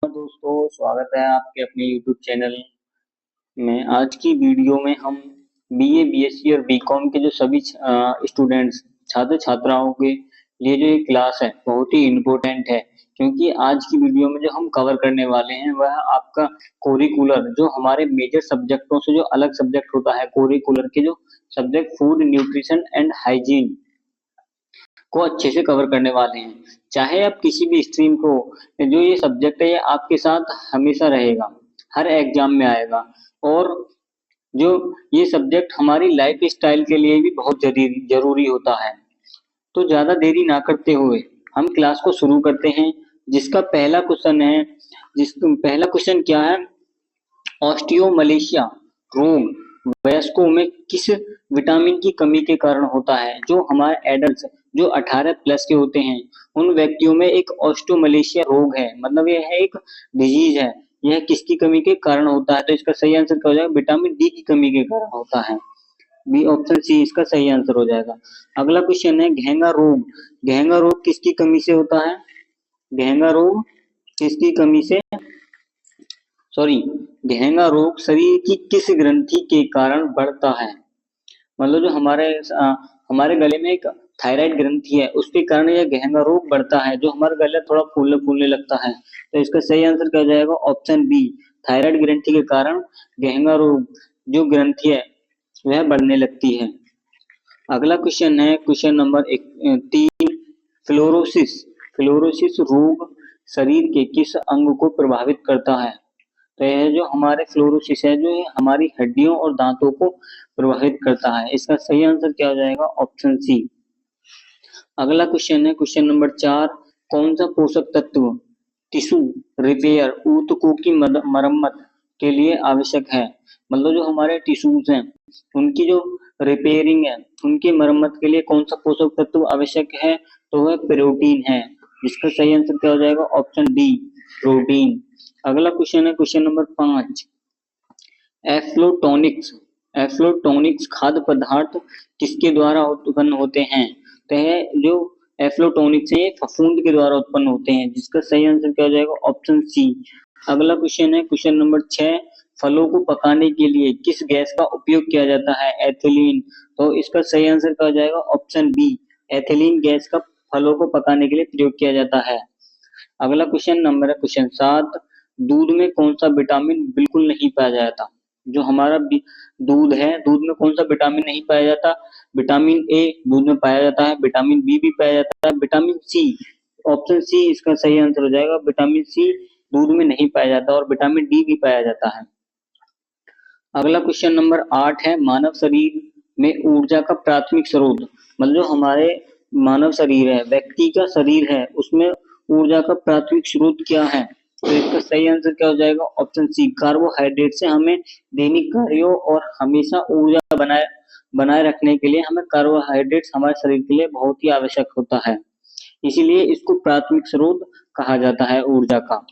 दोस्तों, स्वागत है आपके अपने YouTube चैनल में। आज की वीडियो में हम बीए, बीएससी और बीकॉम के जो सभी स्टूडेंट्स, छात्र छात्राओं के लिए जो ये क्लास है बहुत ही इम्पोर्टेंट है, क्योंकि आज की वीडियो में जो हम कवर करने वाले हैं वह आपका कोरिकुलर, जो हमारे मेजर सब्जेक्टों से जो अलग सब्जेक्ट होता है, कोरिकुलर के जो subject food, nutrition and hygiene को अच्छे से कवर करने वाले हैं। चाहे आप किसी भी स्ट्रीम को, जो ये सब्जेक्ट है ये आपके साथ हमेशा रहेगा, हर एग्जाम में आएगा। और जो ये सब्जेक्ट हमारी लाइफ स्टाइल के लिए भी बहुत जरूरी होता है। तो ज्यादा देरी ना करते हुए हम क्लास को शुरू करते हैं, जिसका पहला क्वेश्चन है। पहला क्वेश्चन क्या है? ऑस्टियोमलेशिया रोग वयस्कों में किस विटामिन की कमी के कारण होता है? जो हमारे एडल्ट, जो 18 प्लस के होते हैं, उन व्यक्तियों में एक ऑस्टियोमलेशिया रोग है, मतलब यह है एक डिजीज है। यह किसकी कमी के कारण होता है? तो इसका सही आंसर क्या हो जाएगा? विटामिन डी की कमी के कारण होता है। बी ऑप्शन सी इसका सही आंसर हो जाएगा। अगला क्वेश्चन है घेंगा रोग। घेंगा रोग किसकी कमी से होता है? घेंगा रोग किसकी कमी से, सॉरी, घेंगा रोग शरीर की किस ग्रंथि के कारण बढ़ता है? मतलब जो हमारे गले में एक थायराइड ग्रंथि है, उसके कारण यह घेंगा रोग बढ़ता है, जो हमारा गला थोड़ा फूलने फूलने लगता है। तो इसका सही आंसर क्या हो जाएगा? ऑप्शन बी, थायराइड ग्रंथि के कारण घेंगा रोग जो ग्रंथि है वह बढ़ने लगती है। अगला क्वेश्चन है क्वेश्चन नंबर 3, फ्लोरोसिस। फ्लोरोसिस रोग शरीर के किस अंग को प्रभावित करता है? तो यह जो हमारे फ्लोरोसिस है, जो ये हमारी हड्डियों और दांतों को प्रभावित करता है। इसका सही आंसर क्या हो जाएगा? Option C. अगला क्वेश्चन है क्वेश्चन नंबर 4, कौन सा पोषक तत्व टिश्यू रिपेयर, ऊतकों की मरम्मत के लिए आवश्यक है? मतलब जो हमारे टिश्यूज हैं उनकी जो रिपेयरिंग है, उनकी मरम्मत के लिए कौन सा पोषक तत्व आवश्यक है? तो वह प्रोटीन है। इसका सही आंसर क्या हो जाएगा? Option D, protein. अगला क्वेश्चन है क्वेश्चन नंबर 5, एफ्लोटोनिक्स। एफ्लोटोनिक्स खाद्य पदार्थ किसके द्वारा उत्पन्न होते हैं? तो यह जो एफ्लोटोनिक्स है ये फफूंद के द्वारा उत्पन्न होते हैं, जिसका सही आंसर क्या हो जाएगा? Option C. अगला क्वेश्चन है क्वेश्चन नंबर 6, फलों को पकाने के लिए किस गैस का उपयोग किया जाता है? एथिलीन। तो इसका सही आंसर क्या हो जाएगा? ऑप्शन बी, एथिलीन गैस का फलों को पकाने के लिए प्रयोग किया जाता है। अगला क्वेश्चन नंबर है क्वेश्चन 7, दूध में कौन सा विटामिन बिल्कुल नहीं पाया जाता? जो हमारा दूध है, दूध में कौन सा विटामिन नहीं पाया जाता? विटामिन ए दूध में पाया जाता है, विटामिन बी भी पाया जाता है, विटामिन सी, ऑप्शन सी इसका सही आंसर हो जाएगा। विटामिन सी दूध में नहीं पाया जाता और विटामिन डी भी पाया जाता है। अगला क्वेश्चन नंबर 8 है, मानव शरीर में ऊर्जा का प्राथमिक स्रोत। मतलब जो हमारे मानव शरीर है, व्यक्ति का शरीर है, उसमें ऊर्जा का प्राथमिक स्रोत क्या है? तो इसका सही आंसर क्या हो जाएगा? ऑप्शन सी, कार्बोहाइड्रेट से हमें दैनिक कार्यों और हमेशा ऊर्जा बनाए बनाए रखने के लिए हमें कार्बोहाइड्रेट्स हमारे शरीर के लिए बहुत ही आवश्यक होता है, इसीलिए इसको प्राथमिक स्रोत कहा जाता है ऊर्जा का।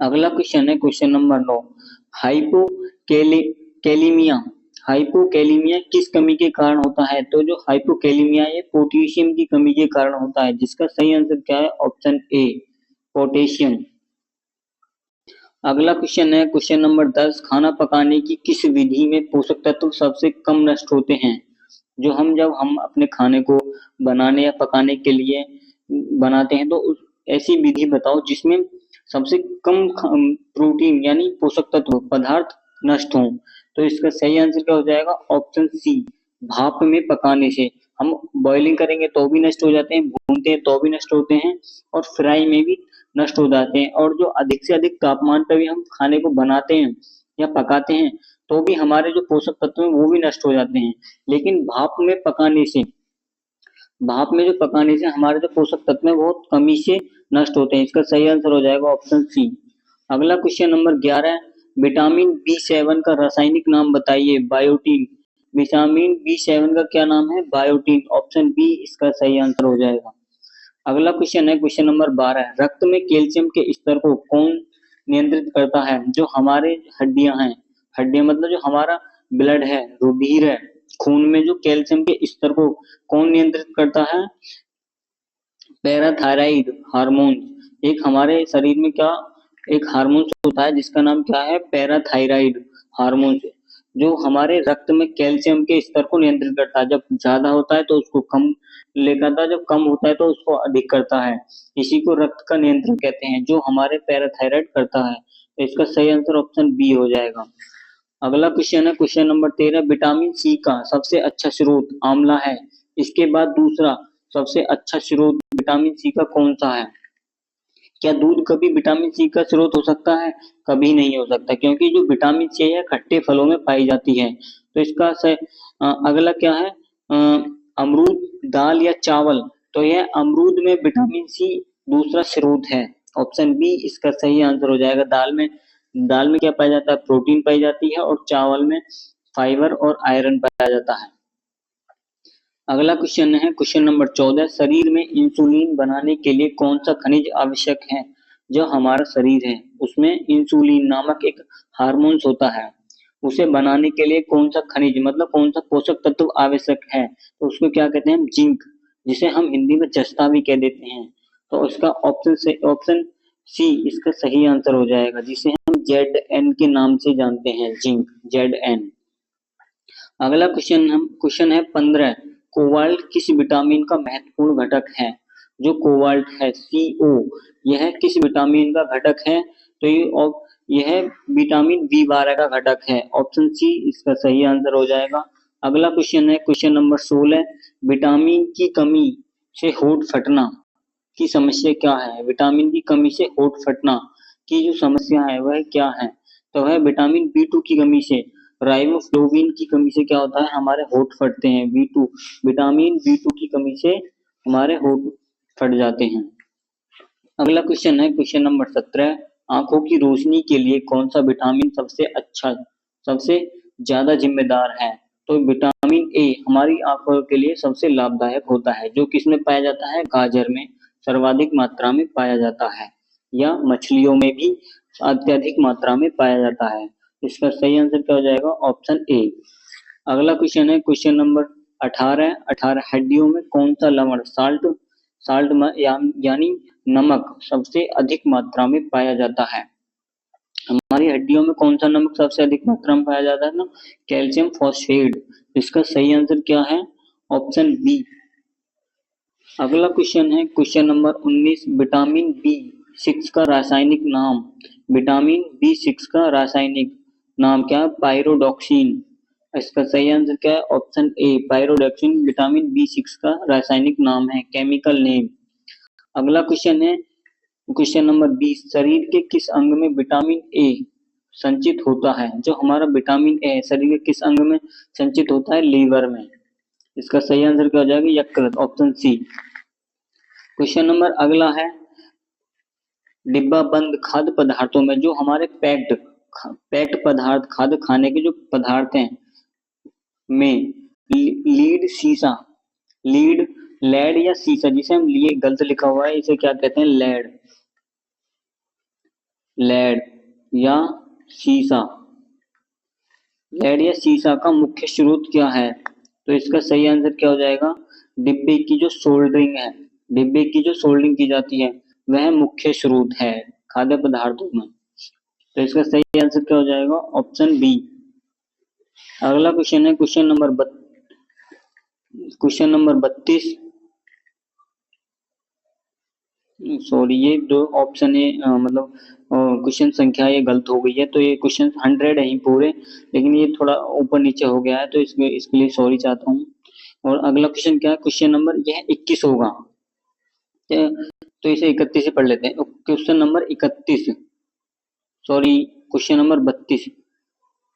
अगला क्वेश्चन है क्वेश्चन नंबर 9, हाइपोकैलीमिया। हाइपोकैलीमिया किस कमी के कारण होता है? तो जो हाइपोकैलीमिया ये पोटेशियम की कमी के कारण होता है, जिसका सही आंसर क्या है? Option A, potassium. अगला क्वेश्चन है क्वेश्चन नंबर 10, खाना पकाने की किस विधि में पोषक तत्व सबसे कम नष्ट होते हैं? जो जब हम अपने खाने को बनाने या पकाने के लिए बनाते हैं, तो ऐसी विधि बताओ जिसमें सबसे कम प्रोटीन यानी पोषक तत्व पदार्थ नष्ट हों। तो इसका सही आंसर क्या हो जाएगा? ऑप्शन सी, भाप में पकाने से। हम बॉइलिंग करेंगे तो भी नष्ट हो जाते हैं, भूनते हैं तो भी नष्ट होते हैं, और फ्राई में भी नष्ट हो जाते हैं। और जो अधिक से अधिक तापमान पर भी हम खाने को बनाते हैं या पकाते हैं, तो भी हमारे जो पोषक तत्व हैं वो भी नष्ट हो जाते हैं। लेकिन भाप में जो पकाने से हमारे जो पोषक तत्व हैं बहुत कमी से नष्ट होते हैं। इसका सही आंसर हो जाएगा ऑप्शन सी। अगला क्वेश्चन नंबर 11, विटामिन बी 7 का रासायनिक नाम बताइए? बायोटीन। विटामिन बी 7 का क्या नाम है? बायोटीन। ऑप्शन बी इसका सही आंसर हो जाएगा। अगला क्वेश्चन है क्वेश्चन नंबर 12, रक्त में कैल्शियम के स्तर को कौन नियंत्रित करता है? जो हमारे हड्डियां हैं, हड्डियां मतलब जो हमारा ब्लड है, रुधिर है, खून में जो कैल्शियम के स्तर को कौन नियंत्रित करता है? पैराथायराइड हार्मोन एक हमारे शरीर में क्या एक हार्मोन होता है जिसका नाम क्या है, पैराथायराइड हार्मोन, जो हमारे रक्त में कैल्शियम के स्तर को नियंत्रित करता है। जब ज्यादा होता है तो उसको कम लेकर था, जब कम होता है तो उसको अधिक करता है। इसी को रक्त का नियंत्रण कहते हैं, जो हमारे पैराथायराइड करता है। तो इसका सही आंसर ऑप्शन बी हो जाएगा। अगला क्वेश्चन है क्वेश्चन नंबर 13, विटामिन सी का सबसे अच्छा स्रोत आंवला है। इसके बाद दूसरा सबसे अच्छा स्रोत विटामिन सी का कौन सा है? क्या दूध कभी विटामिन सी का स्रोत हो सकता है? कभी नहीं हो सकता, क्योंकि जो विटामिन सी है खट्टे फलों में पाई जाती है। तो इसका अगला क्या है, अमरूद, दाल या चावल? तो यह अमरूद में विटामिन सी दूसरा स्रोत है। ऑप्शन बी इसका सही आंसर हो जाएगा। दाल में क्या पाया जाता है, प्रोटीन पाई जाती है, और चावल में फाइबर और आयरन पाया जाता है। अगला क्वेश्चन है क्वेश्चन नंबर 14, शरीर में इंसुलिन बनाने के लिए कौन सा खनिज आवश्यक है? जो हमारा शरीर है उसमें इंसुलिन नामक एक हार्मोन्स होता है, उसे बनाने के लिए कौन सा खनिज मतलब कौन सा पोषक तत्व आवश्यक है? तो उसको क्या कहते हैं, जिंक, जिसे हम हिंदी में जस्ता भी कह देते हैं। तो इसका ऑप्शन सी इसका सही आंसर हो जाएगा, जिसे हम जेड के नाम से जानते हैं, जिंक, जेड। अगला क्वेश्चन है 15, कोबाल्ट किस विटामिन का महत्वपूर्ण घटक है? जो कोबाल्ट है CO, यह किस विटामिन का घटक है? तो यह विटामिन B12 का घटक है। ऑप्शन सी इसका सही आंसर हो जाएगा। अगला क्वेश्चन है क्वेश्चन नंबर 16, विटामिन की कमी से होठ फटना की समस्या क्या है? विटामिन की कमी से होठ फटना की जो समस्या है वह क्या है? तो वह विटामिन B2 की कमी से, राइबोफ्लोविन की कमी से क्या होता है, हमारे होठ फटते हैं। B2, विटामिन B2 की कमी से हमारे होठ फट जाते हैं। अगला क्वेश्चन है क्वेश्चन नंबर 17, आंखों की रोशनी के लिए कौन सा विटामिन सबसे ज्यादा जिम्मेदार है? तो विटामिन ए हमारी आंखों के लिए सबसे लाभदायक होता है, जो किसमें पाया जाता है, गाजर में सर्वाधिक मात्रा में पाया जाता है, या मछलियों में भी अत्यधिक मात्रा में पाया जाता है। इसका सही आंसर क्या हो जाएगा, ऑप्शन ए। अगला क्वेश्चन है क्वेश्चन नंबर 18, हड्डियों में कौन सा लवण, साल्ट यानी नमक सबसे अधिक मात्रा में पाया जाता है? हमारी हड्डियों में कौन सा नमक सबसे अधिक मात्रा में पाया जाता है ना, कैल्शियम फॉस्फेट। इसका सही आंसर क्या है, ऑप्शन बी। अगला क्वेश्चन है क्वेश्चन नंबर 19, विटामिन B6 का रासायनिक नाम, विटामिन B6 का रासायनिक नाम क्या है, पायरोडॉक्सिन। इसका सही आंसर क्या है, option A, pyridoxine vitamin B6 का रासायनिक नाम है, केमिकल नेम। अगला क्वेश्चन है क्वेश्चन नंबर 20, शरीर के किस अंग में विटामिन ए संचित होता है? जो हमारा विटामिन ए शरीर के किस अंग में संचित होता है, लीवर में। इसका सही आंसर क्या हो जाएगा, यकृत, ऑप्शन सी। क्वेश्चन नंबर अगला है, डिब्बा बंद खाद्य पदार्थों में जो हमारे पैक्ड पदार्थ, खाद्य खाने के जो पदार्थ हैं में लीड, लेड या सीसा, जिसे हम लिए गलत लिखा हुआ है इसे क्या कहते हैं, लेड या सीसा, लेड या सीसा का मुख्य स्रोत क्या है? तो इसका सही आंसर क्या हो जाएगा, डिब्बे की जो सोल्डरिंग है, डिब्बे की जो सोल्डरिंग की जाती है वह मुख्य स्रोत है खाद्य पदार्थों में। तो इसका सही आंसर क्या हो जाएगा, ऑप्शन बी। अगला क्वेश्चन है क्वेश्चन नंबर 32, सॉरी ये दो ऑप्शन है, मतलब क्वेश्चन संख्या ये गलत हो गई है, तो ये क्वेश्चन 100 है ही पूरे, लेकिन ये थोड़ा ऊपर नीचे हो गया है, तो इसके लिए सॉरी चाहता हूँ। और अगला क्वेश्चन क्या है, क्वेश्चन नंबर यह 21 होगा, तो इसे 31 से पढ़ लेते हैं। Question number 31, sorry question number 32,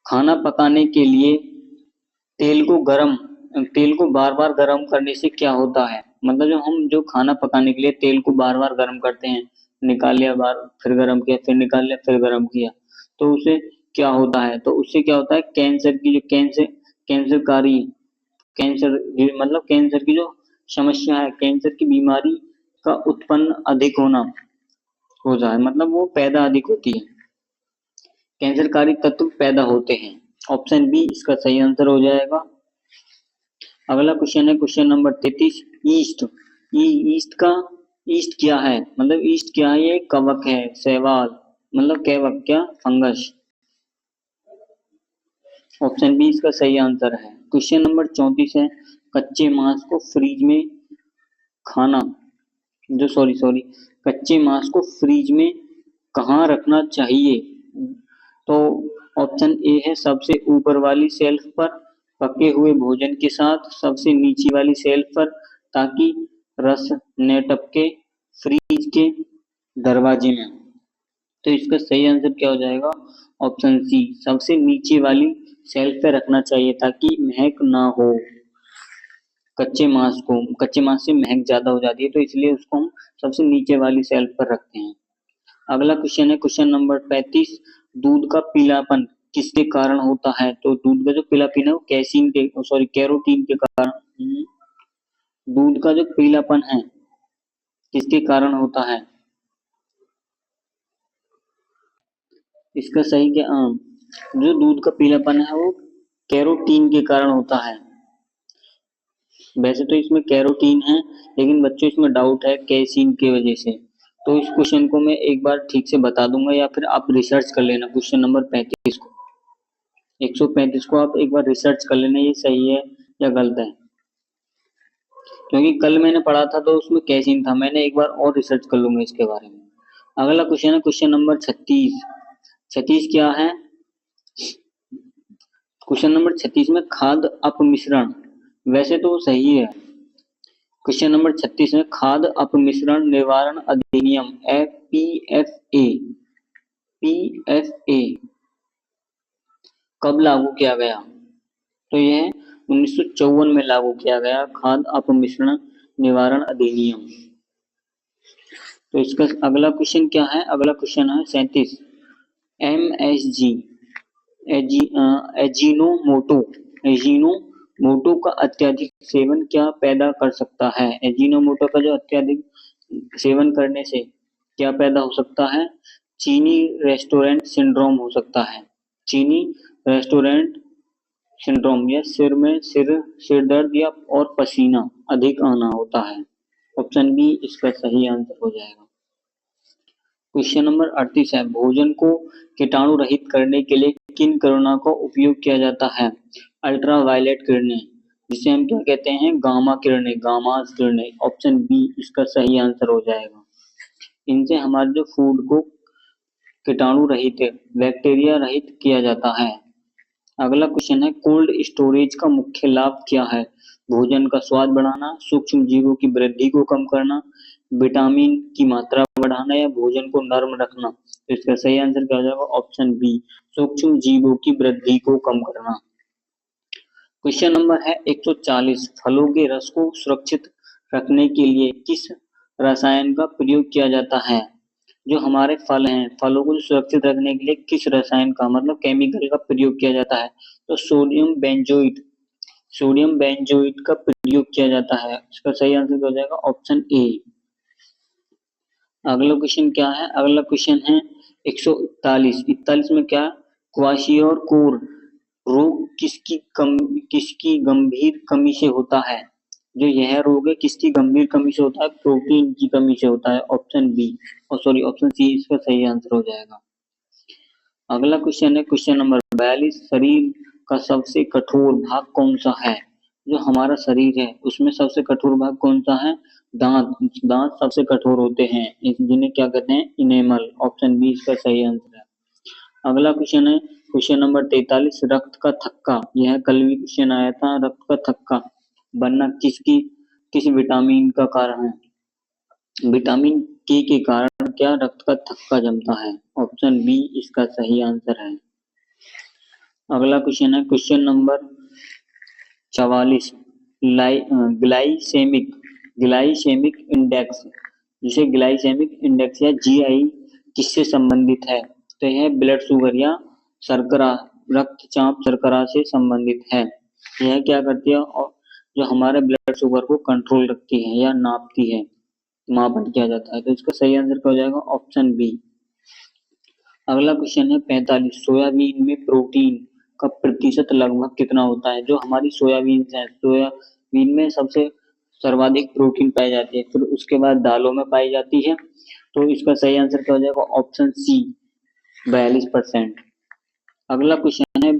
खाना पकाने के लिए तेल को बार बार गर्म करने से क्या होता है? मतलब जो खाना पकाने के लिए तेल को बार बार गर्म करते हैं, निकाल लिया बार, फिर गर्म किया, फिर निकाल लिया, फिर गर्म किया, तो उसे क्या होता है? तो उससे क्या होता है, कैंसरकारी कैंसर मतलब कैंसर की जो समस्या है, कैंसर की बीमारी का उत्पन्न अधिक होना हो जाए, मतलब वो पैदा अधिक होती है, कैंसरकारी तत्व पैदा होते हैं। ऑप्शन बी इसका सही आंसर हो जाएगा। अगला क्वेश्चन है क्वेश्चन नंबर 33, ईस्ट ईस्ट क्या है, मतलब ईस्ट क्या है, ये कवक है, शैवाल मतलब कैवक्या फंगस। ऑप्शन बी इसका सही आंसर है। क्वेश्चन नंबर 34 है, कच्चे मांस को फ्रीज में खाना जो सॉरी सॉरी कच्चे मांस को फ्रीज में कहाँ रखना चाहिए? तो ऑप्शन ए है सबसे ऊपर वाली शेल्फ पर, पके हुए भोजन के साथ सबसे नीचे वाली शेल्फ पर, ताकि रस न टपके, फ्रीज के दरवाजे में। तो इसका सही आंसर क्या हो जाएगा? ऑप्शन सी, सबसे नीचे वाली शेल्फ पे रखना चाहिए ताकि महक ना हो। कच्चे मांस से महक ज्यादा हो जाती है, तो इसलिए उसको हम सबसे नीचे वाली शेल्फ पर रखते हैं। अगला क्वेश्चन है क्वेश्चन नंबर 35, दूध का पीलापन किसके कारण होता है? तो दूध का जो पीलापन है वो कैरोटीन के कारण। दूध का जो पीलापन है किसके कारण होता है? इसका सही क्या जो दूध का पीलापन है वो कैरोटीन के कारण होता है। वैसे तो इसमें कैरोटीन है, लेकिन बच्चों इसमें डाउट है कैसीन की वजह से। तो इस क्वेश्चन को मैं एक बार ठीक से बता दूंगा, या फिर आप रिसर्च कर लेना क्वेश्चन नंबर 35 को। 135 को आप एक बार रिसर्च कर लेना, ये सही है या गलत है। क्योंकि कल मैंने पढ़ा था तो उसमें कैसीन था, मैंने एक बार और रिसर्च कर लूंगा इसके बारे में। अगला क्वेश्चन है क्वेश्चन नंबर 36। 36 क्या है? क्वेश्चन नंबर 36 में खाद्य अपमिश्रण, वैसे तो सही है। क्वेश्चन नंबर 36 में खाद्य अपमिश्रण निवारण अधिनियम पीएफए कब लागू किया गया? तो यह 1954 में लागू किया गया खाद्य अपमिश्रण निवारण अधिनियम। तो इसका अगला क्वेश्चन क्या है? अगला क्वेश्चन है 37, एमएसजी एजीनोमोटो एजीनोमोटो का अत्यधिक सेवन क्या पैदा कर सकता है? एजीनोमोटो का जो अत्यधिक सेवन करने से क्या पैदा हो सकता है? चीनी रेस्टोरेंट सिंड्रोम हो सकता है। चीनी रेस्टोरेंट सिंड्रोम, या सिर दर्द या और पसीना अधिक आना होता है। ऑप्शन बी इसका सही आंसर हो जाएगा। क्वेश्चन नंबर 38 है, भोजन को कीटाणु रहित करने के लिए किन किरणों का उपयोग किया जाता है? अल्ट्रावायलेट किरणें, जिसे हम क्या कहते हैं? गामा किरणें, गामास किरणें। ऑप्शन बी इसका सही आंसर हो जाएगा। इनसे हमारे जो फूड को कीटाणु रहित, बैक्टीरिया रहित किया जाता है। अगला क्वेश्चन है, कोल्ड स्टोरेज का मुख्य लाभ क्या है? भोजन का स्वाद बढ़ाना, सूक्ष्म जीवों की वृद्धि को कम करना, विटामिन की मात्रा बढ़ाना, या भोजन को नर्म रखना। तो इसका सही आंसर क्या हो जाएगा? ऑप्शन बी, सूक्ष्म जीवों की वृद्धि को कम करना। क्वेश्चन नंबर है 140, फलों के रस को सुरक्षित रखने के लिए किस रसायन का प्रयोग किया जाता है? जो हमारे फल हैं, फलों को सुरक्षित रखने के लिए किस रसायन का, मतलब केमिकल का प्रयोग किया जाता है? तो सोडियम बेंजोइट का प्रयोग किया जाता है। इसका सही आंसर क्या हो जाएगा? Option A. अगला क्वेश्चन क्या है? अगला क्वेश्चन है 141। 41 में क्या? क्वाशियोर रोग किसकी गंभीर कमी से होता है? जो यह रोग है किसकी गंभीर कमी से होता है? प्रोटीन की कमी से होता है। ऑप्शन बी, ऑप्शन सी इसका सही आंसर हो जाएगा। अगला क्वेश्चन है क्वेश्चन नंबर 42, शरीर का सबसे कठोर भाग कौन सा है? जो हमारा शरीर है उसमें सबसे कठोर भाग कौन सा है? दांत। दांत सबसे कठोर होते हैं, जिन्हें क्या कहते हैं? इनेमल। ऑप्शन बी इसका सही आंसर है। अगला क्वेश्चन है क्वेश्चन नंबर 43, रक्त का थक्का, यह कल भी क्वेश्चन आया था। रक्त का थक्का बनना किस विटामिन का कारण है? विटामिन के कारण क्या रक्त का थक्का जमता है? ऑप्शन बी इसका सही आंसर है। अगला क्वेश्चन है question number 44, glycemic glycemic index, जिसे ग्लाइसेमिक इंडेक्स या जीआई किससे संबंधित है? तो यह ब्लड शुगर या शर्करा, रक्तचाप शर्करा से संबंधित है। यह क्या करती है? और जो हमारे ब्लड शुगर को कंट्रोल रखती है या नापती है, मापन किया जाता है। तो इसका सही आंसर क्या हो जाएगा? Option B. अगला क्वेश्चन है 45, सोयाबीन में प्रोटीन का प्रतिशत लगभग कितना होता है? जो हमारी सोयाबीन है, सोयाबीन में सबसे सर्वाधिक प्रोटीन पाई जाती है, फिर उसके बाद दालों में पाई जाती है। तो इसका सही आंसर क्या हो जाएगा? Option C, 42%। अगला क्वेश्चन है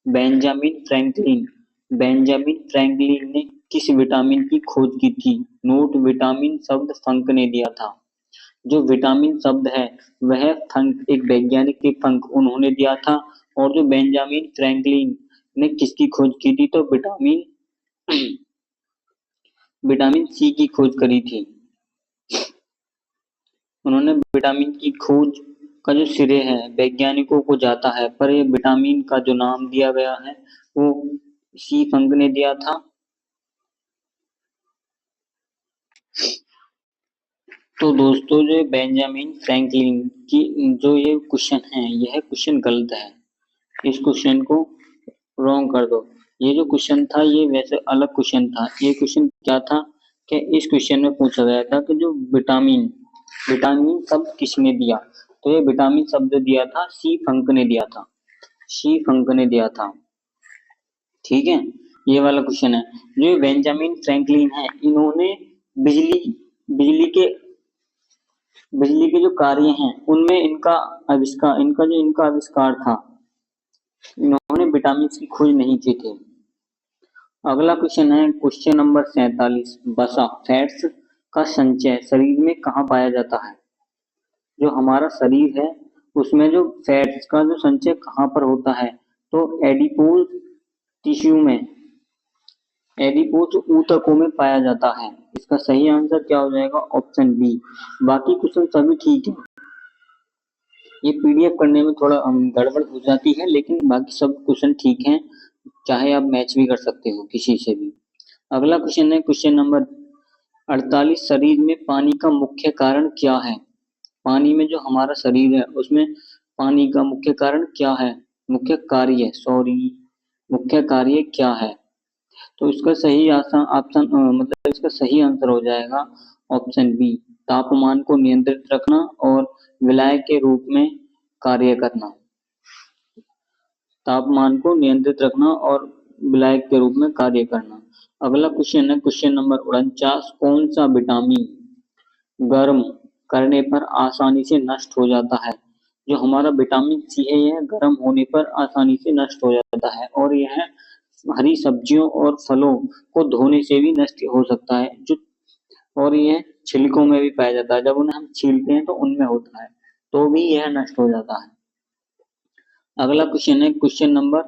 बेंजामिन फ्रैंकलिन। बेंजामिन फ्रैंकलिन ने किस विटामिन की खोज की थी? नोट, विटामिन शब्द फंक ने दिया था। जो विटामिन शब्द है वह फंक, एक वैज्ञानिक के फंक उन्होंने दिया था। और जो बेंजामिन फ्रैंकलिन ने किसकी खोज की थी? तो विटामिन विटामिन सी की खोज करी थी। उन्होंने विटामिन की खोज का जो श्रेय है वैज्ञानिकों को जाता है, पर ये विटामिन का जो नाम दिया गया है वो सी फंक ने दिया था। तो दोस्तों जो बेंजामिन फ्रैंकलिन की जो ये क्वेश्चन है यह क्वेश्चन गलत है, इस क्वेश्चन को रॉन्ग कर दो। ये जो क्वेश्चन था ये वैसे अलग क्वेश्चन था। ये क्वेश्चन क्या था कि इस क्वेश्चन में पूछा गया था कि जो विटामिन विटामिन शब्द किसने दिया? तो ये विटामिन शब्द दिया था सी फंक ने दिया था। सी फंक ने दिया था। ठीक है, ये वाला क्वेश्चन है। जो बेंजामिन फ्रैंकलिन है इन्होंने बिजली बिजली के जो कार्य हैं उनमें इनका आविष्कार था। इन्होंने विटामिन की खोज नहीं की थी। अगला क्वेश्चन है क्वेश्चन नंबर 47। वसा, फैट्स का संचय शरीर में कहाँ पाया जाता है? जो हमारा शरीर है उसमें जो फैट्स का जो संचय कहाँ पर होता है? तो एडिपोज टिश्यू में, एडिपोज ऊतकों में पाया जाता है। इसका सही आंसर क्या हो जाएगा? Option B. बाकी क्वेश्चन सभी ठीक है। ये पीडीएफ करने में थोड़ा गड़बड़ हो जाती है, लेकिन बाकी सब क्वेश्चन ठीक हैं। चाहे आप मैच भी कर सकते हो किसी से भी। अगला क्वेश्चन है क्वेश्चन नंबर 48। शरीर में पानी का मुख्य कारण क्या है? पानी में जो हमारा शरीर है उसमें पानी का मुख्य कारण क्या है? मुख्य कार्य क्या है? तो इसका सही ऑप्शन मतलब इसका सही आंसर हो जाएगा ऑप्शन बी, तापमान को नियंत्रित रखना और विलायक के रूप में कार्य करना। तापमान को नियंत्रित रखना और विलायक के रूप में कार्य करना। अगला क्वेश्चन है क्वेश्चन नंबर 49। कौन सा विटामिन गर्म करने पर आसानी से नष्ट हो जाता है? जो हमारा विटामिन सी है यह गर्म होने पर आसानी से नष्ट हो जाता है और यह हरी सब्जियों और फलों को धोने से भी नष्ट हो सकता है। जो और यह छिलकों में भी पाया जाता है, जब उन्हें हम छीलते हैं तो उनमें होता है, तो भी यह नष्ट हो जाता है। अगला क्वेश्चन है क्वेश्चन नंबर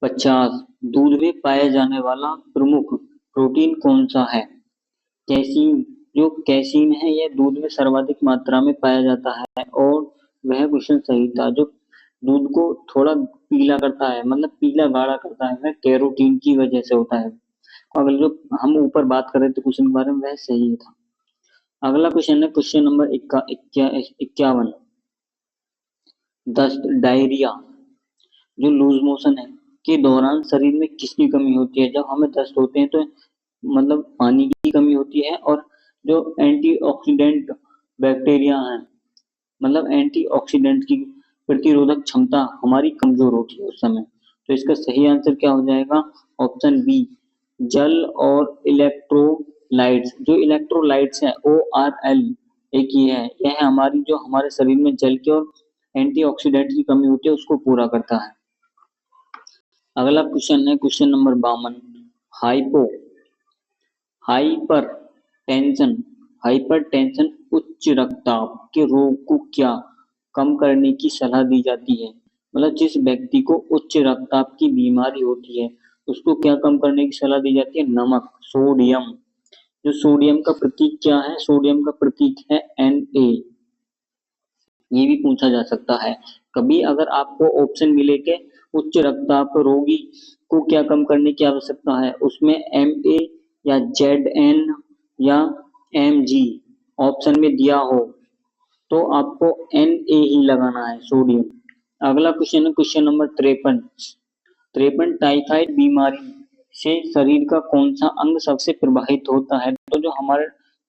50। दूध में पाया जाने वाला प्रमुख प्रोटीन कौन सा है? कैसीन। जो कैसीन है यह दूध में सर्वाधिक मात्रा में पाया जाता है और वह क्वेश्चन सही था। जो दूध को थोड़ा पीला करता है, मतलब पीला गाढ़ा करता है, वह कैरोटीन की वजह से होता है। अगले जो हम ऊपर बात कर रहे थे क्वेश्चन के बारे में वह सही था। अगला क्वेश्चन है क्वेश्चन नंबर 51। दस्त, डायरिया, जो लूज मोशन है के दौरान शरीर में किसकी कमी होती है? जब हमें दस्त होते हैं तो मतलब पानी की कमी होती है और जो एंटीऑक्सीडेंट बैक्टीरिया है, मतलब एंटीऑक्सीडेंट की प्रतिरोधक क्षमता हमारी कमजोर होती है उस समय। तो इसका सही आंसर क्या हो जाएगा? ऑप्शन बी, जल और इलेक्ट्रोलाइट्स। जो इलेक्ट्रोलाइट्स है ORL एक ही है, यह हमारी जो हमारे शरीर में जल की और एंटीऑक्सीडेंट की कमी होती है उसको पूरा करता है। अगला क्वेश्चन है question number 52। Hypo hyper tension hypertension उच्च रक्तचाप के रोग को क्या कम करने की सलाह दी जाती है? मतलब जिस व्यक्ति को उच्च रक्तचाप की बीमारी होती है उसको क्या कम करने की सलाह दी जाती है? नमक, सोडियम। जो सोडियम का प्रतीक क्या है? सोडियम का प्रतीक है Na। ये भी पूछा जा सकता है कभी, अगर आपको ऑप्शन मिले कि उच्च रक्तचाप रोगी को क्या कम करने की आवश्यकता है, उसमें Ma या Zn या Mg ऑप्शन में दिया हो तो आपको Na ही लगाना है, सोडियम। अगला क्वेश्चन है क्वेश्चन नंबर 53। टाइफाइड बीमारी से शरीर का कौन सा अंग सबसे प्रभावित होता है? तो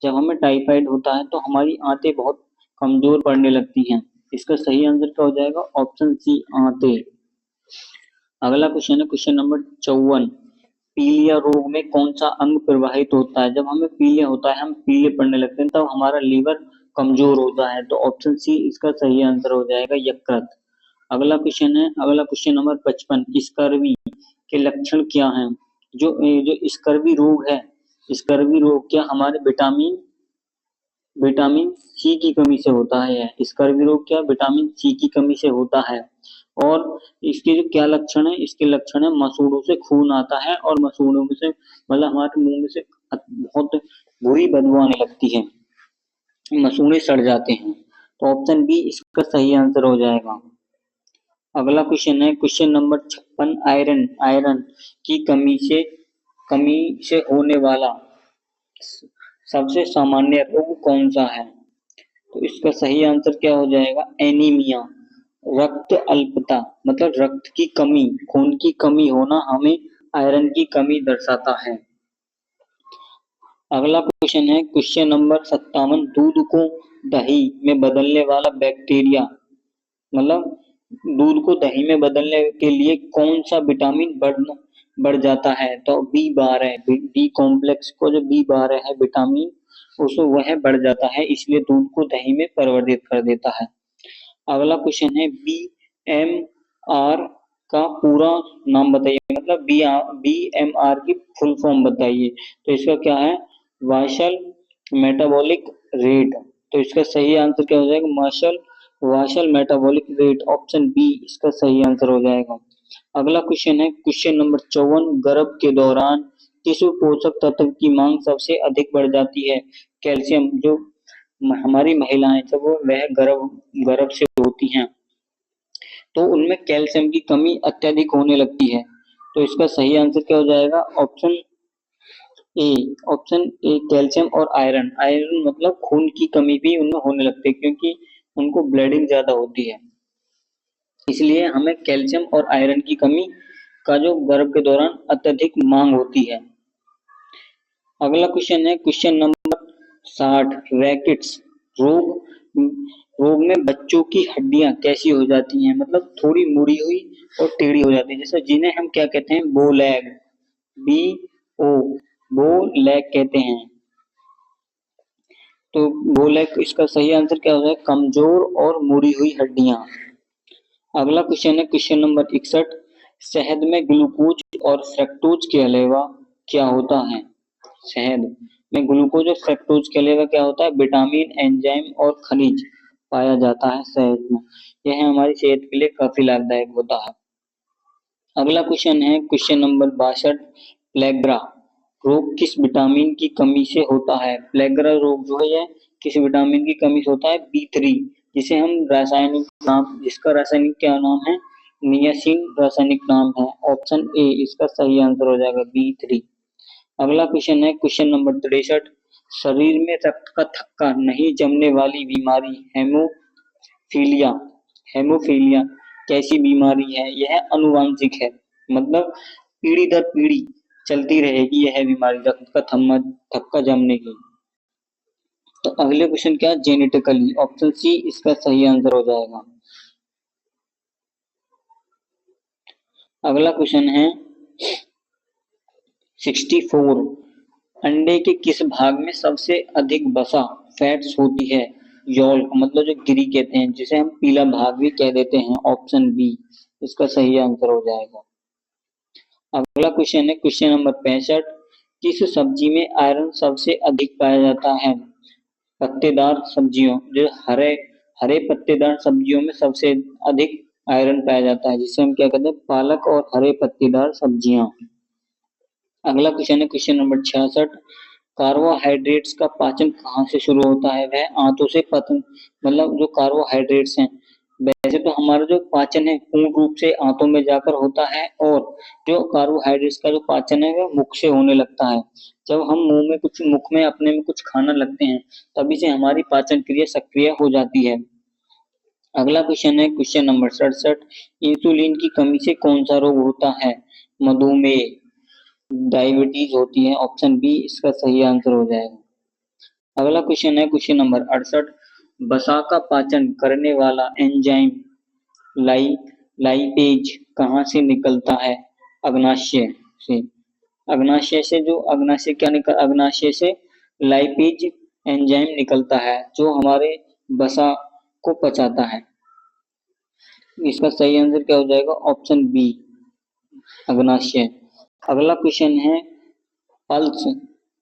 जब हमें टाइफाइड होता है तो हमारी आंतें बहुत कमजोर पड़ने लगती हैं। इसका सही आंसर क्या हो जाएगा? ऑप्शन सी, आंतें। अगला क्वेश्चन है क्वेश्चन नंबर 54। पीलिया रोग में कौन सा अंग प्रभावित होता है? जब हमें पीलिया होता है, हम पीले पड़ने लगते हैं, तब हमारा लीवर कमजोर होता है, तो ऑप्शन सी इसका सही आंसर हो जाएगा यकृत। अगला क्वेश्चन नंबर 55, स्कर्वी के लक्षण क्या हैं? जो स्कर्वी रोग है, स्कर्वी रोग क्या हमारे विटामिन विटामिन सी की कमी से होता है? स्कर्वी रोग क्या विटामिन सी की कमी से होता है? और इसके जो क्या लक्षण है, इसके लक्षण है मसूड़ों से खून आता है, और मसूड़ों में से मतलब हमारे मुंह में से बहुत बुरी बदबू आने लगती है, मसूड़े सड़ जाते हैं। तो ऑप्शन बी इसका सही आंसर हो जाएगा। अगला क्वेश्चन है क्वेश्चन नंबर 56, आयरन आयरन की कमी से होने वाला सबसे सामान्य रोग कौन सा है? तो इसका सही आंसर क्या हो जाएगा? एनीमिया, रक्त अल्पता, मतलब रक्त की कमी, खून की कमी होना हमें आयरन की कमी दर्शाता है। अगला क्वेश्चन है क्वेश्चन नंबर 57, दूध को दही में बदलने वाला बैक्टीरिया, मतलब दूध को दही में बदलने के लिए कौन सा विटामिन बढ़ जाता है? तो B12, बी कॉम्प्लेक्स को जो B12 है विटामिन, उसको वह बढ़ जाता है, इसलिए दूध को दही में परिवर्तित कर देता है। अगला क्वेश्चन है BMR का पूरा नाम बताइए, मतलब BMR की फुल फॉर्म बताइए। तो इसका क्या है? वाशल मेटाबॉलिक रेट। तो इसका सही आंसर क्या हो जाएगा? वाशल मेटाबॉलिक रेट, ऑप्शन बी इसका सही आंसर हो जाएगा। अगला क्वेश्चन है क्वेश्चन नंबर 54, गर्भ के दौरान किस पोषक तत्व की मांग सबसे अधिक बढ़ जाती है? कैल्शियम। जो हमारी महिलाएं जब वो वह गर्भ से होती हैं, तो उनमें कैल्शियम की कमी अत्यधिक होने लगती है। तो इसका सही आंसर क्या हो जाएगा? ए ऑप्शन ए कैल्शियम और आयरन। आयरन मतलब खून की कमी भी उनमें होने लगती है, क्योंकि उनको ब्लीडिंग ज्यादा होती है, इसलिए हमें कैल्शियम और आयरन की कमी का जो गर्भ के दौरान अत्यधिक मांग होती है। अगला क्वेश्चन है क्वेश्चन नंबर 60, रैकेट्स रोग रोग में बच्चों की हड्डियां कैसी हो जाती हैं? मतलब थोड़ी मुड़ी हुई और टेढ़ी हो जाती है, जैसे जिन्हें हम क्या कहते हैं? बो लैग, BO बो लैग कहते हैं। तो बो लैग, इसका सही आंसर क्या हो जाएगा? कमजोर और मुड़ी हुई हड्डियां। अगला क्वेश्चन है क्वेश्चन नंबर 61, शहद में ग्लूकोज और फ्रक्टोज के अलावा क्या होता है? शहद में ग्लूकोज और फ्रक्टोज के अलावा क्या होता है? विटामिन, एंजाइम और खनिज पाया जाता है शहद में। यह हमारी सेहत के लिए काफी लाभदायक होता है। अगला क्वेश्चन है क्वेश्चन नंबर 62, प्लेग्रा रोग किस विटामिन की कमी से होता है? प्लेग्रा रोग जो है किस विटामिन की कमी से होता है? B3, जिसे हम जिसका रासायनिक क्या नाम है? नियासिन रासायनिक नाम है, ऑप्शन ए इसका सही आंसर हो जाएगा B3। अगला क्वेश्चन है क्वेश्चन नंबर 63, शरीर में रक्त का थक्का नहीं जमने वाली बीमारी हेमोफीलिया हेमोफीलिया कैसी बीमारी है? यह अनुवांशिक है, मतलब पीढ़ी दर पीढ़ी चलती रहेगी यह बीमारी, रक्त का थक्का जमने की। तो अगले क्वेश्चन क्या? जेनेटिकली, ऑप्शन सी इसका सही आंसर हो जाएगा। अगला क्वेश्चन है 64, अंडे के किस भाग में सबसे अधिक वसा फैट्स होती है? यॉल्क, मतलब जो गिरी कहते हैं, जिसे हम पीला भाग भी कह देते हैं, ऑप्शन बी इसका सही आंसर हो जाएगा। अगला क्वेश्चन है क्वेश्चन नंबर 65, किस सब्जी में आयरन सबसे अधिक पाया जाता है? पत्तेदार सब्जियों, जो हरे हरे पत्तेदार सब्जियों में सबसे अधिक आयरन पाया जाता है, जिसे हम क्या कहते हैं? पालक और हरे पत्तेदार सब्जियां। अगला क्वेश्चन है क्वेश्चन नंबर 66, कार्बोहाइड्रेट्स का पाचन कहाँ से शुरू होता है? वह आंतों से पतन, मतलब जो कार्बोहाइड्रेट्स हैं, वैसे तो हमारा जो पाचन है पूर्ण रूप से आंतों में जाकर होता है, और जो कार्बोहाइड्रेट्स का जो पाचन है वह मुख से होने लगता है। जब हम मुख में अपने में कुछ खाना लगते हैं, तभी से हमारी पाचन क्रिया सक्रिय हो जाती है। अगला क्वेश्चन है क्वेश्चन नंबर 67, इंसुलिन की कमी से कौन सा रोग होता है? मधुमेह, डायबिटीज होती है, ऑप्शन बी इसका सही आंसर हो जाएगा। अगला क्वेश्चन है क्वेश्चन नंबर 68, वसा का पाचन करने वाला एंजाइम लाई लाइपेज कहाँ से निकलता है? अग्नाशय से। अग्नाशय से लाइपेज एंजाइम निकलता है जो हमारे वसा को पचाता है। इसका सही आंसर क्या हो जाएगा? ऑप्शन बी, अग्नाशय। अगला क्वेश्चन है, पल्स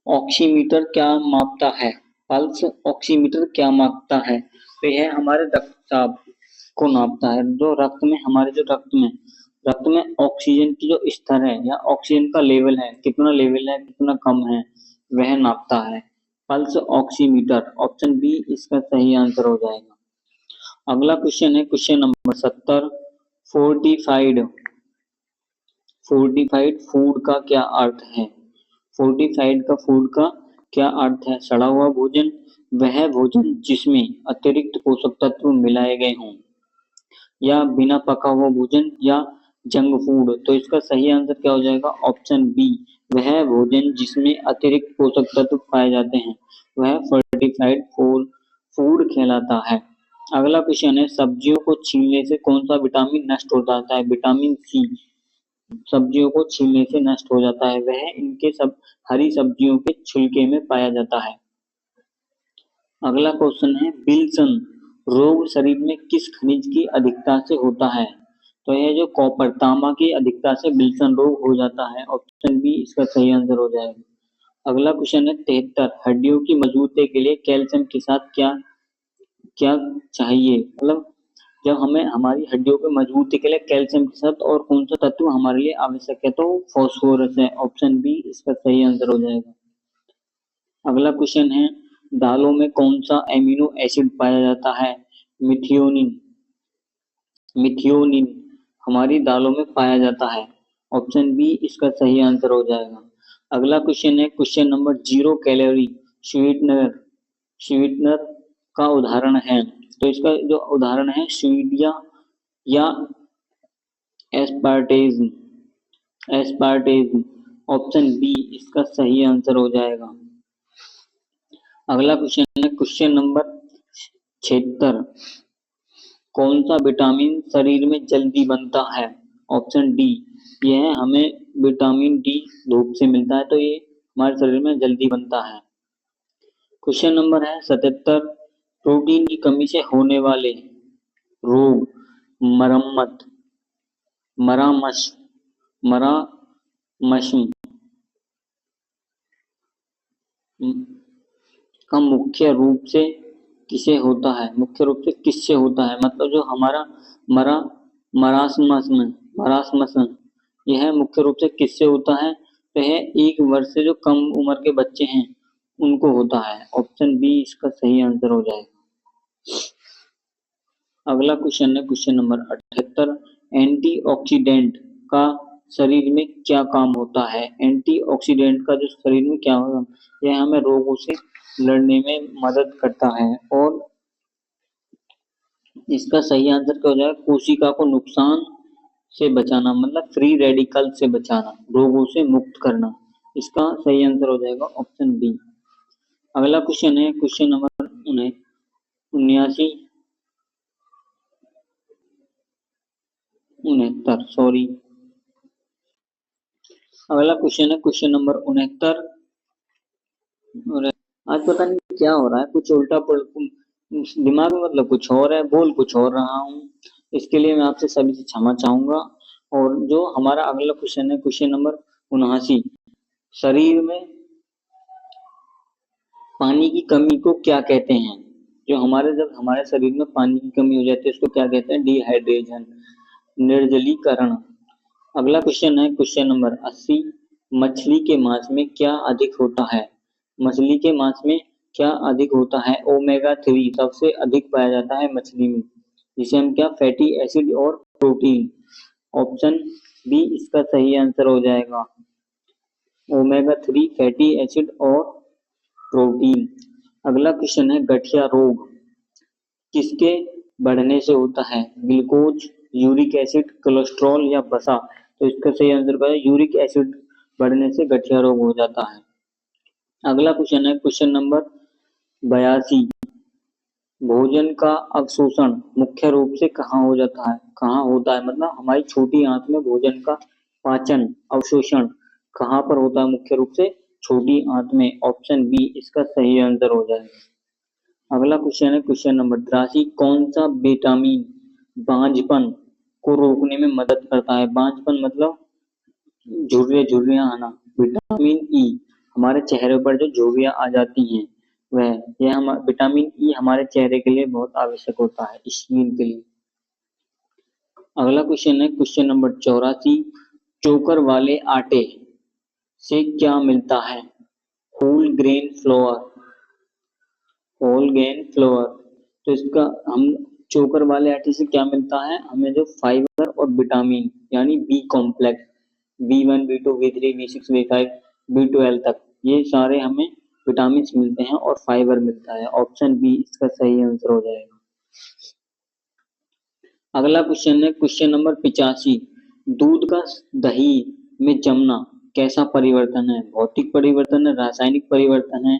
ऑक्सीमीटर क्या मापता है? पल्स ऑक्सीमीटर क्या मापता है? तो यह हमारे रक्तचाप को नापता है। जो रक्त में, हमारे जो रक्त में ऑक्सीजन की जो स्तर है या ऑक्सीजन का लेवल है, कितना लेवल है, कितना कम है, वह नापता है। पल्स ऑक्सीमीटर, ऑप्शन बी इसका सही आंसर हो जाएगा। अगला क्वेश्चन है question number 70। Fortified fortified food का क्या अर्थ है? फोर्टिफाइड का फूड का क्या अर्थ है? सड़ा हुआ भोजन, वह भोजन जिसमें अतिरिक्त पोषक तत्व मिलाए गए हों, या बिना पका हुआ भोजन, या जंक फूड। तो इसका सही आंसर क्या हो जाएगा? ऑप्शन बी, वह भोजन जिसमें अतिरिक्त पोषक तत्व पाए जाते हैं, वह फोर्टिफाइड फूड कहलाता है। अगला क्वेश्चन है, सब्जियों को छीलने से कौन सा विटामिन नष्ट हो जाता है? विटामिन सी सब्जियों को छीलने से नष्ट हो जाता है। वह इनके सब हरी सब्जियों के छिलके में पाया जाता है। अगला क्वेश्चन है, विल्सन रोग शरीर में किस खनिज की अधिकता से होता है? तो यह जो कॉपर, तांबा की अधिकता से विल्सन रोग हो जाता है। ऑप्शन बी इसका सही आंसर हो जाएगा। अगला क्वेश्चन है 73, हड्डियों की मजबूती के लिए कैल्शियम के साथ क्या क्या चाहिए? मतलब जब हमें हमारी हड्डियों की मजबूती के लिए कैल्शियम के साथ और कौन सा तत्व हमारे लिए आवश्यक है? तो फास्फोरस है। ऑप्शन बी इसका सही आंसर हो जाएगा। अगला क्वेश्चन है, दालों में कौन सा एमिनो एसिड पाया जाता है? मिथियोनिन मिथियोनिन हमारी दालों में पाया जाता है। ऑप्शन बी इसका सही आंसर हो जाएगा। अगला क्वेश्चन है question number 0 calorie sweetener sweetener का उदाहरण है। तो इसका जो उदाहरण है, स्वीडिया या एस्पार्टेज एस्पार्टेज। ऑप्शन बी इसका सही आंसर हो जाएगा। अगला क्वेश्चन है क्वेश्चन नंबर 76, कौन सा विटामिन शरीर में जल्दी बनता है? ऑप्शन डी, यह हमें विटामिन डी धूप से मिलता है, तो ये हमारे शरीर में जल्दी बनता है। क्वेश्चन नंबर है 77, प्रोटीन की कमी से होने वाले रोग मरम्मत मरामश मरामश का मुख्य रूप से किसे होता है? मुख्य रूप से किससे होता है? मतलब जो हमारा मरा मरासमस यह मुख्य रूप से किससे होता है? तो यह 1 वर्ष से जो कम उम्र के बच्चे हैं उनको होता है। ऑप्शन बी इसका सही आंसर हो जाएगा। अगला क्वेश्चन है क्वेश्चन नंबर 78, एंटीऑक्सीडेंट का शरीर में क्या काम होता है? एंटीऑक्सीडेंट का जो शरीर में क्या होगा? यह हमें रोगों से लड़ने में मदद करता है। और इसका सही आंसर क्या हो जाएगा? कोशिका को नुकसान से बचाना, मतलब फ्री रेडिकल से बचाना, रोगों से मुक्त करना। इसका सही आंसर हो जाएगा ऑप्शन बी। अगला क्वेश्चन है क्वेश्चन नंबर 69 सॉरी। अगला क्वेश्चन है क्वेश्चन नंबर 69। और आज पता नहीं क्या हो रहा है, कुछ उल्टा दिमाग में मतलब कुछ और है, बोल कुछ और रहा हूँ। इसके लिए मैं आपसे सभी से क्षमा चाहूंगा। और जो हमारा अगला क्वेश्चन है क्वेश्चन नंबर 79, शरीर में पानी की कमी को क्या कहते हैं? जब हमारे शरीर में पानी की कमी हो जाती है उसको क्या कहते हैं? डिहाइड्रेशन, निर्जलीकरण। अगला क्वेश्चन है क्वेश्चन नंबर 80, मछली के मांस में क्या अधिक होता है? मछली के मांस में क्या अधिक होता है? ओमेगा 3 सबसे अधिक पाया जाता है मछली में, जिसे हम क्या, फैटी एसिड और प्रोटीन। ऑप्शन बी इसका सही आंसर हो जाएगा, ओमेगा 3 फैटी एसिड और प्रोटीन। अगला क्वेश्चन है, गठिया रोग किसके बढ़ने से होता है? ग्लूकोज, यूरिक एसिड, कोलेस्ट्रॉल या वसा। तो इसका सही आंसर क्या है? यूरिक एसिड बढ़ने से गठिया रोग हो जाता है। अगला क्वेश्चन है क्वेश्चन नंबर 82, भोजन का अवशोषण मुख्य रूप से कहाँ हो जाता है? कहाँ होता है? मतलब हमारी छोटी आंत में भोजन का पाचन, अवशोषण कहाँ पर होता है मुख्य रूप से? छोटी आंत में। ऑप्शन बी इसका सही आंसर हो जाएगा। अगला क्वेश्चन है क्वेश्चन नंबर 83। कौन सा विटामिन बांझपन को रोकने में मदद करता है? बांझपन मतलब झुर्रियां आना। विटामिन ई हमारे चेहरे पर जो झुर्रियां आ जाती हैं वह यह हम विटामिन ई हमारे चेहरे के लिए बहुत आवश्यक होता है, स्किन के लिए। अगला क्वेश्चन है क्वेश्चन नंबर 84। चोकर वाले आटे से क्या मिलता है? Whole grain flour. Whole grain flour. तो इसका हम चोकर वाले आटे से क्या मिलता है? हमें जो फाइबर और विटामिन यानी B complex, B1 B2 B3 B6 B5 B12 तक ये सारे हमें विटामिन मिलते हैं और फाइबर मिलता है। ऑप्शन बी इसका सही आंसर हो जाएगा। अगला क्वेश्चन है क्वेश्चन नंबर 85। दूध का दही में जमना कैसा परिवर्तन है? भौतिक परिवर्तन है, रासायनिक परिवर्तन है,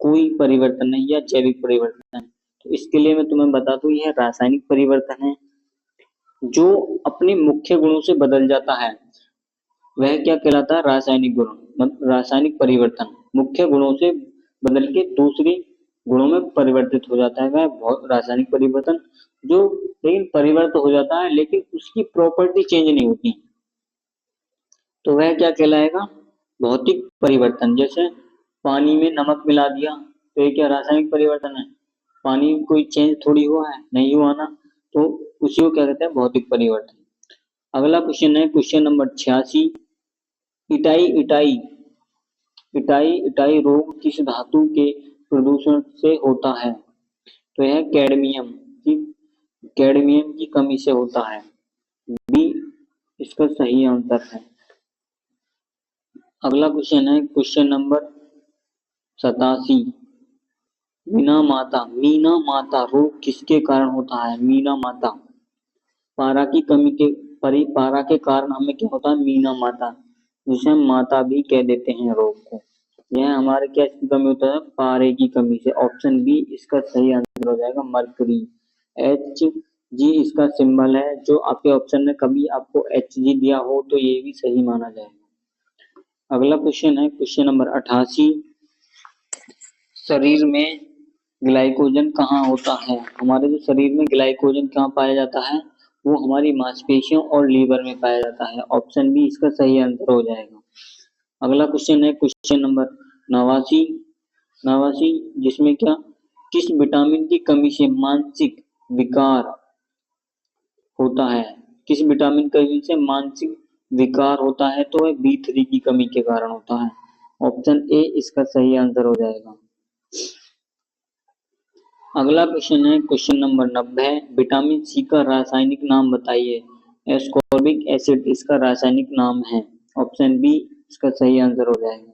कोई परिवर्तन नहीं या जैविक परिवर्तन है? तो इसके लिए मैं तुम्हें बता दूं यह रासायनिक परिवर्तन है जो अपने मुख्य गुणों से बदल जाता है। वह क्या कहलाता है? रासायनिक गुण, मतलब रासायनिक परिवर्तन। मुख्य गुणों से बदल के दूसरी गुणों में परिवर्तित हो जाता है वह रासायनिक परिवर्तन। जो लेकिन परिवर्तित हो जाता है लेकिन उसकी प्रॉपर्टी चेंज नहीं होती, तो वह क्या कहलाएगा? भौतिक परिवर्तन। जैसे पानी में नमक मिला दिया तो ये क्या रासायनिक परिवर्तन है? पानी में कोई चेंज थोड़ी हुआ है, नहीं हुआ ना, तो उसी को क्या कहते हैं? भौतिक परिवर्तन। अगला क्वेश्चन है question number 86। Itai itai itai itai रोग किस धातु के प्रदूषण से होता है? तो यह कैडमियम की कमी से होता है। बी इसका सही आंसर है। अगला क्वेश्चन है क्वेश्चन नंबर 87। मीना माता रोग किसके कारण होता है? मीना माता पारा की कमी के पारा के कारण हमें क्या होता है? मीना माता, जिसे हम माता भी कह देते हैं रोग को। यह हमारे क्या इसकी कमी होता है? पारे की कमी से। ऑप्शन बी इसका सही आंसर हो जाएगा, मरकरी। Hg इसका सिंबल है। जो आपके ऑप्शन में कभी आपको Hg दिया हो तो ये भी सही माना जाएगा। अगला क्वेश्चन है क्वेश्चन नंबर 88। शरीर में ग्लाइकोजन कहाँ होता है? हमारे जो शरीर में ग्लाइकोजन कहाँ पाया जाता है? वो हमारी मांसपेशियों और लीवर में पाया जाता है। ऑप्शन बी इसका सही आंसर हो जाएगा। अगला क्वेश्चन है क्वेश्चन नंबर 89 जिसमें क्या किस विटामिन की कमी से मानसिक विकार होता है? किस विटामिन की कमी से मानसिक विकार होता है? तो वह B3 की कमी के कारण होता है। ऑप्शन ए इसका सही आंसर हो जाएगा। अगला क्वेश्चन है क्वेश्चन नंबर 90। विटामिन सी का रासायनिक नाम बताइए। एस्कॉर्बिक एसिड इसका रासायनिक नाम है। ऑप्शन बी इसका सही आंसर हो जाएगा।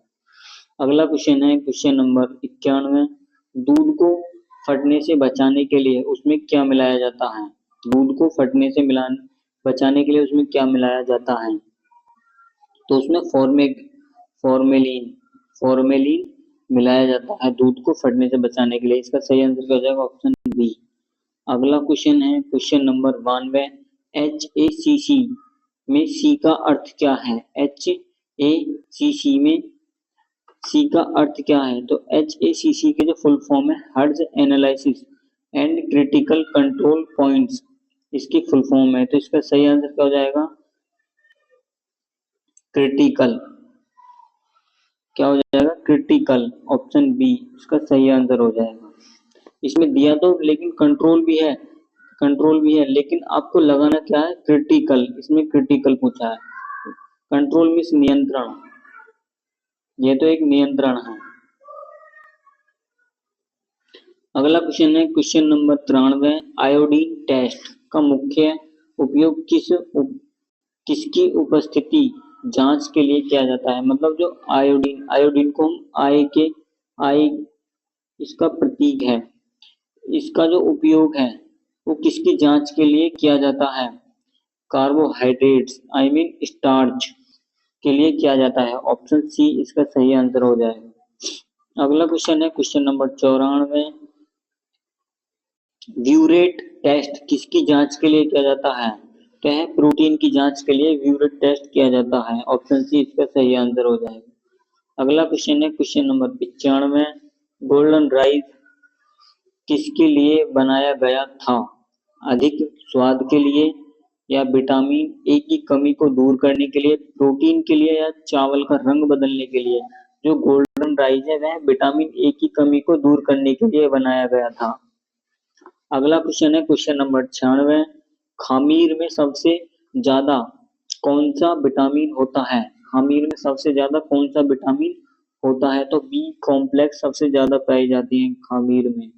अगला क्वेश्चन है क्वेश्चन नंबर 91। दूध को फटने से बचाने के लिए उसमें क्या मिलाया जाता है? दूध को फटने से बचाने के लिए उसमें क्या मिलाया जाता है? तो उसमें फॉर्मेलिन फॉर्मेलिन मिलाया जाता है दूध को फटने से बचाने के लिए। इसका सही आंसर क्या हो जाएगा? Option B. अगला क्वेश्चन है क्वेश्चन नंबर 92। HACC में सी का अर्थ क्या है? HACC में सी का अर्थ क्या है? तो HACC के जो फुल फॉर्म है हर्ज analysis and critical control points, इसकी फुल फॉर्म है। तो इसका सही आंसर क्या हो जाएगा? क्रिटिकल। क्या हो जाएगा? क्रिटिकल। ऑप्शन बी इसका सही आंसर हो जाएगा। इसमें दिया तो लेकिन कंट्रोल भी है लेकिन आपको लगाना क्या है? क्रिटिकल। इसमें क्रिटिकल पूछा है। कंट्रोल मीन्स नियंत्रण, ये तो एक नियंत्रण है। अगला क्वेश्चन है क्वेश्चन नंबर 93। आयोडीन टेस्ट का मुख्य उपयोग किसकी उपस्थिति जांच के लिए किया जाता है? मतलब जो आयोडीन को हम आई इसका प्रतीक है, इसका जो उपयोग है वो किसकी जांच के लिए किया जाता है? कार्बोहाइड्रेट्स आई मीन स्टार्च के लिए किया जाता है। ऑप्शन सी इसका सही आंसर हो जाएगा। अगला क्वेश्चन है क्वेश्चन नंबर 94। व्यूरेट टेस्ट किसकी जांच के लिए किया जाता है? तो है प्रोटीन की जांच के लिए व्यूरेट टेस्ट किया जाता है। ऑप्शन सी इसका सही आंसर हो जाएगा। अगला क्वेश्चन है क्वेश्चन नंबर 95। गोल्डन राइस किसके लिए बनाया गया था? अधिक स्वाद के लिए, या विटामिन ए की कमी को दूर करने के लिए, प्रोटीन के लिए, या चावल का रंग बदलने के लिए? जो गोल्डन राइस है वह विटामिन ए की कमी को दूर करने के लिए बनाया गया था। अगला क्वेश्चन है क्वेश्चन नंबर 96। खामीर में सबसे ज्यादा कौन सा विटामिन होता है? खामीर में सबसे ज्यादा कौन सा विटामिन होता है? तो बी कॉम्प्लेक्स सबसे ज्यादा पाई जाती है खामीर में।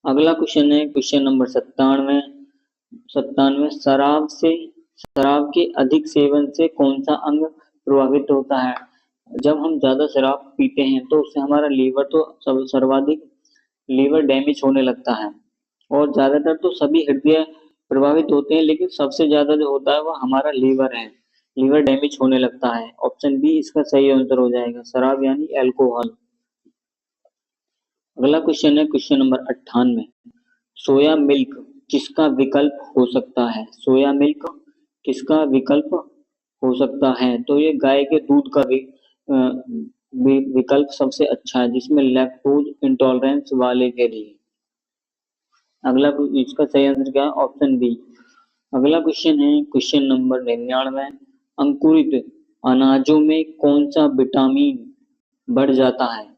अगला क्वेश्चन है क्वेश्चन नंबर 97। शराब के अधिक सेवन से कौन सा अंग प्रभावित होता है? जब हम ज्यादा शराब पीते हैं तो उससे हमारा लीवर तो सर्वाधिक लीवर डैमेज होने लगता है, और ज्यादातर तो सभी हृदय प्रभावित होते हैं, लेकिन सबसे ज्यादा जो होता है वो हमारा लीवर है। लीवर डैमेज होने लगता है। ऑप्शन बी इसका सही आंसर हो जाएगा, शराब यानी अल्कोहल। अगला क्वेश्चन है क्वेश्चन नंबर 98। सोया मिल्क किसका विकल्प हो सकता है? सोया मिल्क किसका विकल्प हो सकता है? तो ये गाय के दूध का विकल्प सबसे अच्छा है, जिसमें लैक्टोज इंटॉलरेंस वाले के लिए। अगला इसका सही आंसर क्या है? Option B. अगला क्वेश्चन है क्वेश्चन नंबर 99। अंकुरित अनाजों में कौन सा विटामिन बढ़ जाता है?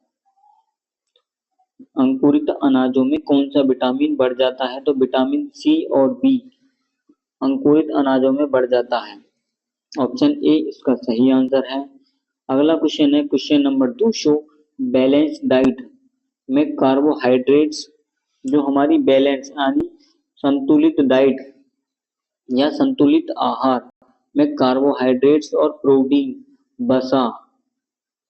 अंकुरित अनाजों में कौन सा विटामिन बढ़ जाता है? तो विटामिन सी और बी अंकुरित अनाजों में बढ़ जाता है। ऑप्शन ए इसका सही आंसर है। अगला क्वेश्चन है क्वेश्चन नंबर 200। बैलेंस डाइट में कार्बोहाइड्रेट्स, जो हमारी बैलेंस यानी संतुलित डाइट या संतुलित आहार में कार्बोहाइड्रेट्स और प्रोटीन वसा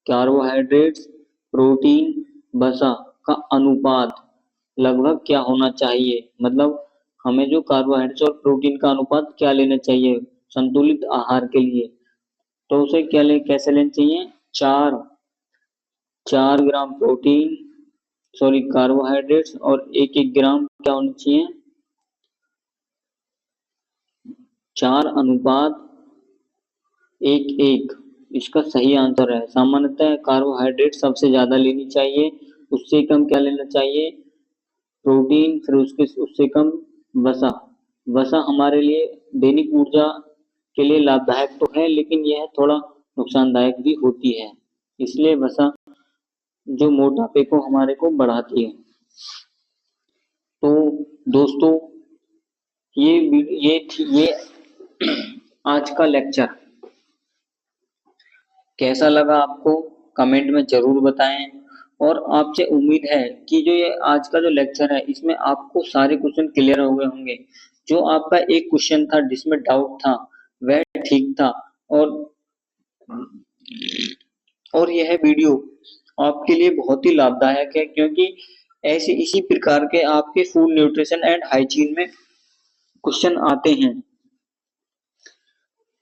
कार्बोहाइड्रेट्स, प्रोटीन, वसा का अनुपात लगभग क्या होना चाहिए? मतलब हमें जो कार्बोहाइड्रेट्स और प्रोटीन का अनुपात क्या लेना चाहिए संतुलित आहार के लिए? तो उसे कैसे लेना चाहिए? 4 ग्राम प्रोटीन, सॉरी कार्बोहाइड्रेट्स, और 1 ग्राम क्या होना चाहिए? 4:1:1। इसका सही आंसर है। सामान्यतः कार्बोहाइड्रेट सबसे ज्यादा लेनी चाहिए, उससे कम क्या लेना चाहिए? प्रोटीन, फिर उससे कम वसा। वसा हमारे लिए दैनिक ऊर्जा के लिए लाभदायक तो है, लेकिन यह थोड़ा नुकसानदायक भी होती है। इसलिए वसा जो मोटापे को हमारे को बढ़ाती है। तो दोस्तों ये आज का लेक्चर कैसा लगा आपको कमेंट में जरूर बताएं, और आपसे उम्मीद है कि जो ये आज का जो लेक्चर है इसमें आपको सारे क्वेश्चन क्लियर हो गए होंगे। जो आपका एक क्वेश्चन था जिसमें डाउट था वह ठीक था, और यह वीडियो आपके लिए बहुत ही लाभदायक है, क्योंकि ऐसे इसी प्रकार के आपके फूड न्यूट्रिशन एंड हाइजीन में क्वेश्चन आते हैं।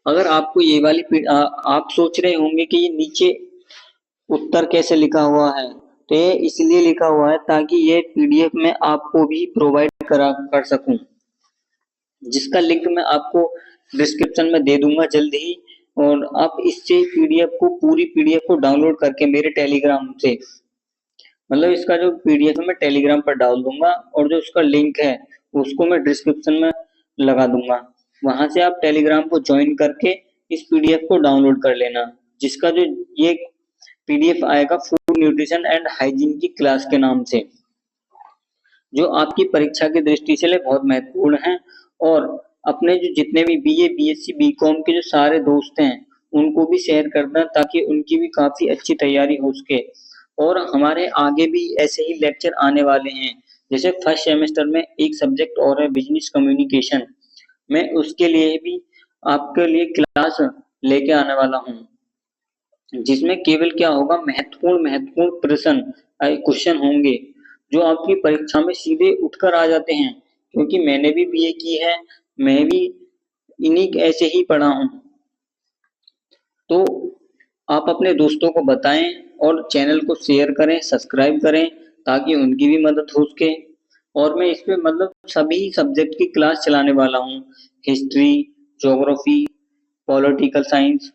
अगर आपको ये वाली आप सोच रहे होंगे कि ये नीचे उत्तर कैसे लिखा हुआ है, तो ये इसलिए लिखा हुआ है ताकि ये पीडीएफ में आपको भी प्रोवाइड कर सकूं, जिसका लिंक मैं आपको डिस्क्रिप्शन में दे दूंगा जल्द ही। और आप इससे पूरी पीडीएफ को डाउनलोड करके मेरे टेलीग्राम से, मतलब इसका जो पीडीएफ है मैं टेलीग्राम पर डाल दूंगा, और जो उसका लिंक है उसको मैं डिस्क्रिप्शन में लगा दूंगा। वहां से आप टेलीग्राम को ज्वाइन करके इस पीडीएफ को डाउनलोड कर लेना, जिसका जो ये पीडीएफ आएगा फूड न्यूट्रिशन एंड हाइजीन की क्लास के नाम से, जो आपकी परीक्षा की दृष्टि से बहुत महत्वपूर्ण है। और अपने जो जितने भी बीए, बीएससी, बीकॉम के जो सारे दोस्त हैं उनको भी शेयर करना, ताकि उनकी भी काफी अच्छी तैयारी हो सके। और हमारे आगे भी ऐसे ही लेक्चर आने वाले हैं। जैसे फर्स्ट सेमेस्टर में एक सब्जेक्ट और है बिजनेस कम्युनिकेशन, मैं उसके लिए भी आपके लिए क्लास लेके आने वाला हूँ, जिसमें केवल क्या होगा, महत्वपूर्ण प्रश्न क्वेश्चन होंगे जो आपकी परीक्षा में सीधे उठकर आ जाते हैं, क्योंकि मैंने भी बीए की है, मैं भी इन्हीं ऐसे ही पढ़ा हूँ। तो आप अपने दोस्तों को बताएं और चैनल को शेयर करें, सब्सक्राइब करें, ताकि उनकी भी मदद हो सके। और मैं इस पे मतलब सभी सब्जेक्ट की क्लास चलाने वाला हूँ, हिस्ट्री, ज्योग्राफी, पॉलिटिकल साइंस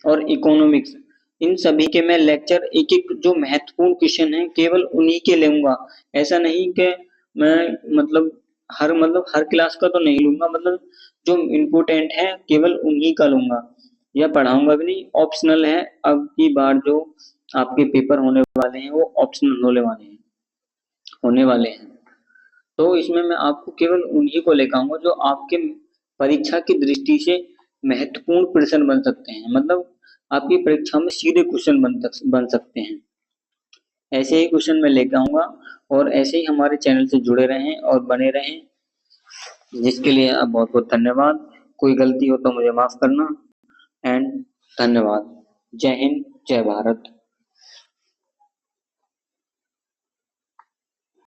और इकोनॉमिक्स। इन सभी के मैं लेक्चर एक एक जो महत्वपूर्ण क्वेश्चन है केवल उन्हीं के लूंगा। ऐसा नहीं कि मैं मतलब हर क्लास का तो नहीं लूंगा, मतलब जो इम्पोर्टेंट है केवल उन्हीं का लूंगा, या पढ़ाऊंगा भी नहीं, ऑप्शनल है। अब की बार जो आपके पेपर होने वाले हैं वो ऑप्शनल होने वाले हैं। तो इसमें मैं आपको केवल उन्हीं को लेकर आऊंगा जो आपके परीक्षा की दृष्टि से महत्वपूर्ण प्रश्न बन सकते हैं, मतलब आपकी परीक्षा में सीधे क्वेश्चन बन सकते हैं। ऐसे ही क्वेश्चन मैं लेकर आऊंगा, और ऐसे ही हमारे चैनल से जुड़े रहें और बने रहें, जिसके लिए आप बहुत बहुत धन्यवाद। कोई गलती हो तो मुझे माफ करना। एंड धन्यवाद। जय हिंद, जय भारत।